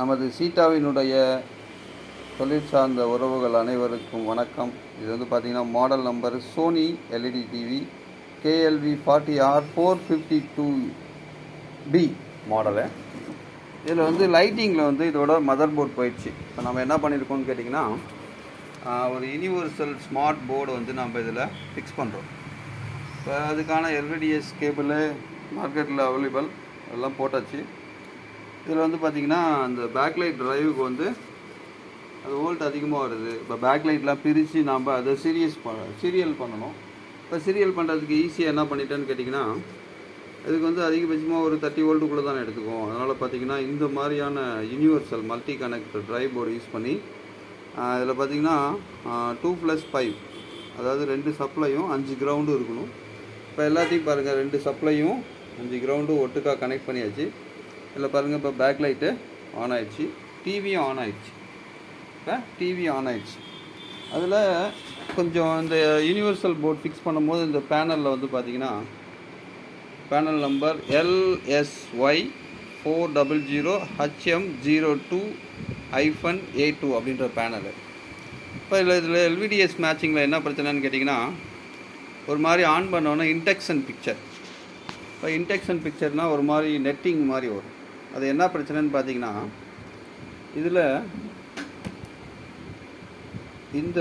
நமது சீட்டாவினுடைய தொழில் சார்ந்த உறவுகள் அனைவருக்கும் வணக்கம். இது வந்து பார்த்திங்கன்னா model number Sony LED TV KLV 40R452B model. இதில் வந்து லைட்டிங்கில் வந்து இதோட மதர் போர்ட் போயிடுச்சு. இப்போ நம்ம என்ன பண்ணியிருக்கோம்னு கேட்டிங்கன்னா, ஒரு யூனிவர்சல் ஸ்மார்ட் போர்டு வந்து நம்ம இதில் ஃபிக்ஸ் பண்ணுறோம். இப்போ அதுக்கான LVDS கேபிள் மார்க்கெட்டில் அவைலபிள் எல்லாம் போட்டாச்சு. இதில் வந்து பார்த்திங்கன்னா அந்த பேக்லைட் ட்ரைவுக்கு வந்து அது வோல்ட் அதிகமாக வருது. இப்போ பேக்லைட்லாம் பிரித்து நாம் அதை சீரியல் பண்ணணும். இப்போ சீரியல் பண்ணுறதுக்கு ஈஸியாக என்ன பண்ணிட்டேன்னு கேட்டிங்கன்னா, இதுக்கு வந்து அதிகபட்சமாக ஒரு 30 வோல்ட்டுக்குள்ளே தான் எடுத்துக்கும். அதனால் பார்த்திங்கன்னா இந்த மாதிரியான universal multi connector drive board use பண்ணி இதில் பார்த்திங்கன்னா 2+5, அதாவது 2 சப்ளையும் 5 கிரவுண்டும் இருக்கணும். இப்போ எல்லாத்தையும் பாருங்கள், 2 சப்ளையும் 5 கிரவுண்டும் ஒட்டுக்காக கனெக்ட் பண்ணியாச்சு. இதில் பாருங்கள், இப்போ பேக்லைட்டு ஆன் ஆகிடுச்சு, டிவியும் ஆன் ஆகிடுச்சு. இப்போ டிவி ஆன் ஆகிடுச்சு. அதில் கொஞ்சம் இந்த யூனிவர்சல் போர்ட் ஃபிக்ஸ் பண்ணும்போது இந்த பேனலில் வந்து பார்த்திங்கன்னா பேனல் நம்பர் LSY400HM02-A2 அப்படின்ற பேனலு. இப்போ இதில் LVDS மேட்சிங்கில் என்ன பிரச்சனைன்னு கேட்டிங்கன்னா, ஒரு மாதிரி ஆன் பண்ணோன்னா இன்டெக்ஷன் பிக்சர். இப்போ இன்டெக்ஷன் பிக்சர்னால் ஒரு மாதிரி நெட்டிங் மாதிரி வரும். அது என்ன பிரச்சனைன்னு பார்த்தீங்கன்னா, இதில் இந்த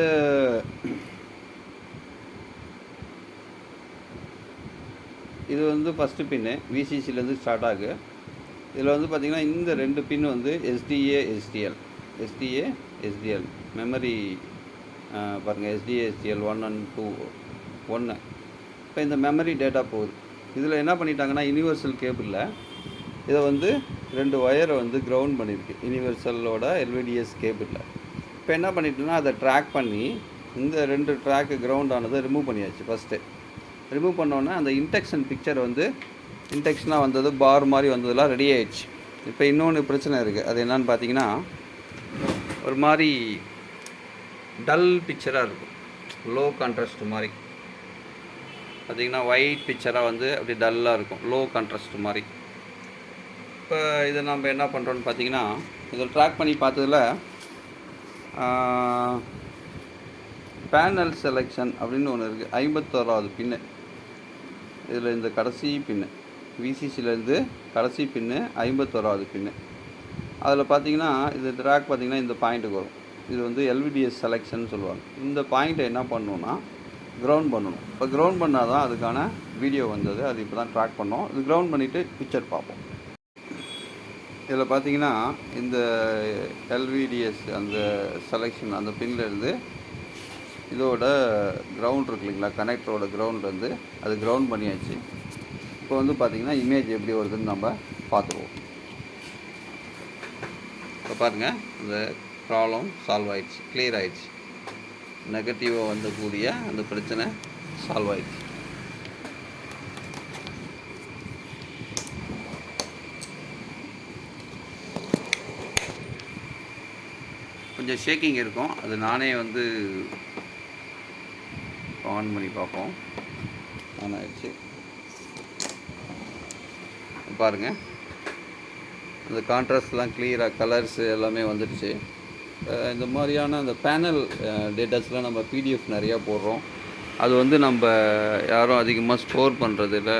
இது வந்து ஃபஸ்ட்டு பின்னு VCCலேருந்து ஸ்டார்ட் ஆகு. இதில் வந்து பார்த்திங்கன்னா இந்த 2 பின் வந்து SDA SDL மெமரி பாருங்கள், SDA SDL 1 and 2 1. இப்போ இந்த மெமரி டேட்டா போகுது. இதில் என்ன பண்ணிட்டாங்கன்னா, யூனிவர்சல் கேபிளில் இதை வந்து 2 ஒயரை வந்து கிரவுண்ட் பண்ணியிருக்கு யூனிவர்சலோட LVDS கேபிளில். இப்போ என்ன பண்ணிட்டோன்னா, அதை ட்ராக் பண்ணி இந்த 2 ட்ராக்கு கிரவுண்ட் ஆனதை ரிமூவ் பண்ணியாச்சு. ஃபஸ்ட்டு ரிமூவ் பண்ணோன்னே அந்த இன்டெக்ஷன் பிக்சர் வந்து இன்டெக்ஷனாக வந்தது, பார் மாதிரி வந்ததெல்லாம் ரெடி ஆகிடுச்சு. இப்போ இன்னொன்று பிரச்சனை இருக்குது. அது என்னன்னு பார்த்தீங்கன்னா, ஒரு மாதிரி டல் பிக்சராக இருக்கும், லோ கான்ட்ராஸ்ட் மாதிரி பார்த்திங்கன்னா ஒயிட் பிக்சராக வந்து அப்படி டல்லாக இருக்கும், லோ கான்ட்ராஸ்ட் மாதிரி. இப்போ இதை நம்ம என்ன பண்ணுறோன்னு பார்த்தீங்கன்னா, இதை ட்ராக் பண்ணி பார்த்ததில் பேனல் செலெக்ஷன் அப்படின்னு ஒன்று இருக்குது. 51வது பின்னு இதில் இந்த கடைசி பின்னு VCCலேருந்து கடைசி பின்னு 51வது பின்னு. அதில் பார்த்தீங்கன்னா இது ட்ராக் பார்த்திங்கன்னா இந்த பாயிண்ட்டுக்கு வரும். இது வந்து LVDS செலெக்ஷன் சொல்லுவாங்க. இந்த பாயிண்ட்டை என்ன பண்ணணுன்னா கிரவுண்ட் பண்ணணும். இப்போ கிரவுண்ட் பண்ணால் தான் அதுக்கான வீடியோ வந்தது. அது இப்போ தான் ட்ராக் பண்ணோம். இது கிரவுண்ட் பண்ணிவிட்டு பிக்சர் பார்ப்போம். இதில் பார்த்தீங்கன்னா இந்த LVDS அந்த செலெக்ஷன் அந்த பின்லேருந்து இதோட கிரவுண்ட் இருக்கு இல்லைங்களா, கனெக்டரோட கிரவுண்ட்லேருந்து அது கிரவுண்ட் பண்ணியாச்சு. இப்போ வந்து பார்த்திங்கன்னா இமேஜ் எப்படி வருதுன்னு நம்ம பார்த்துருவோம். இப்போ பாருங்கள், இந்த ப்ராப்ளம் சால்வ் ஆகிடுச்சு, கிளியர் ஆகிடுச்சு. நெகட்டிவாக வந்தக்கூடிய அந்த பிரச்சனை சால்வ் ஆகிடுச்சு. கொஞ்சம் ஷேக்கிங் இருக்கும், அது நானே வந்து ஆன் பண்ணி பார்ப்போம். ஆன் ஆகிடுச்சு. பாருங்கள், அந்த கான்ட்ராஸ்ட்லாம் கிளியராக கலர்ஸ் எல்லாமே வந்துடுச்சு. இந்த மாதிரியான அந்த பேனல் டேட்டாஸ்லாம் நம்ம PDF நிறையா போடுறோம். அது வந்து நம்ம யாரும் அதிகமாக ஸ்டோர் பண்ணுறதில்ல,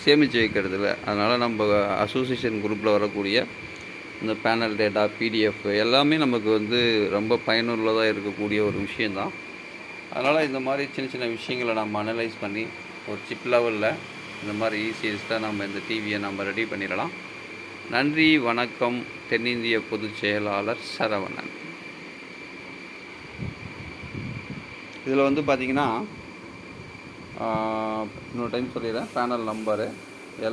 சேமித்து வைக்கிறதில்ல. அதனால் நம்ம அசோசியேஷன் குரூப்பில் வரக்கூடிய இந்த பேனல் டேட்டா PDF எல்லாமே நமக்கு வந்து ரொம்ப பயனுள்ளதாக இருக்கக்கூடிய ஒரு விஷயந்தான். அதனால் இந்த மாதிரி சின்ன சின்ன விஷயங்களை நம்ம அனலைஸ் பண்ணி ஒரு சிப் லெவலில் இந்த மாதிரி ஈஸியஸ்ட்டாக நம்ம இந்த டிவியை நம்ம ரெடி பண்ணிடலாம். நன்றி, வணக்கம். தென்னிந்திய பொதுச் செயலாளர் சரவணன். இதில் வந்து பார்த்திங்கன்னா இன்னொரு டைம் சொல்லிடுறேன். Panel number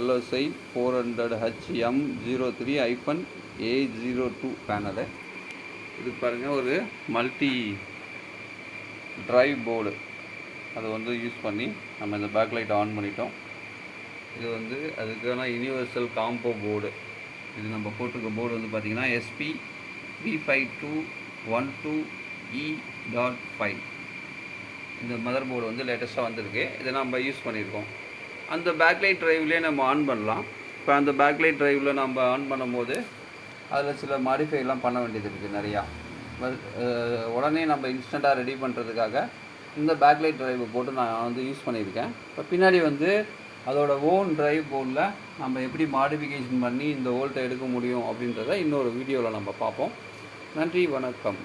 LSI400HM03-A02 panel. இது பாருங்கள், ஒரு மல்டி ட்ரைவ் போர்டு. அதை வந்து யூஸ் பண்ணி நம்ம இந்த பேக்லைட் ஆன் பண்ணிட்டோம். இது வந்து அதுக்கான யூனிவர்சல் காம்போ போர்டு. இது நம்ம போட்டிருக்க போர்டு வந்து பார்த்திங்கன்னா SP35212E.5. இந்த மதர் போர்டு வந்து லேட்டஸ்ட்டாக வந்திருக்கு. இதை நம்ம யூஸ் பண்ணியிருக்கோம். அந்த பேக்லைட் ட்ரைவ்லேயே நம்ம ஆன் பண்ணலாம். இப்போ அந்த பேக்லைட் ட்ரைவில் நம்ம ஆன் பண்ணும்போது அதில் சில மாடிஃபைலாம் பண்ண வேண்டியது இருக்குது நிறையா. உடனே நம்ம இன்ஸ்டண்ட்டாக ரெடி பண்ணுறதுக்காக இந்த பேக்லைட் டிரைவை போட்டு நான் வந்து யூஸ் பண்ணியிருக்கேன். இப்போ பின்னாடி வந்து அதோட ஓன் டிரைவ் போர்டில் நம்ம எப்படி மாடிஃபிகேஷன் பண்ணி இந்த வோல்ட்டை எடுக்க முடியும் அப்படின்றத இன்னொரு வீடியோவில் நம்ம பார்ப்போம். நன்றி, வணக்கம்.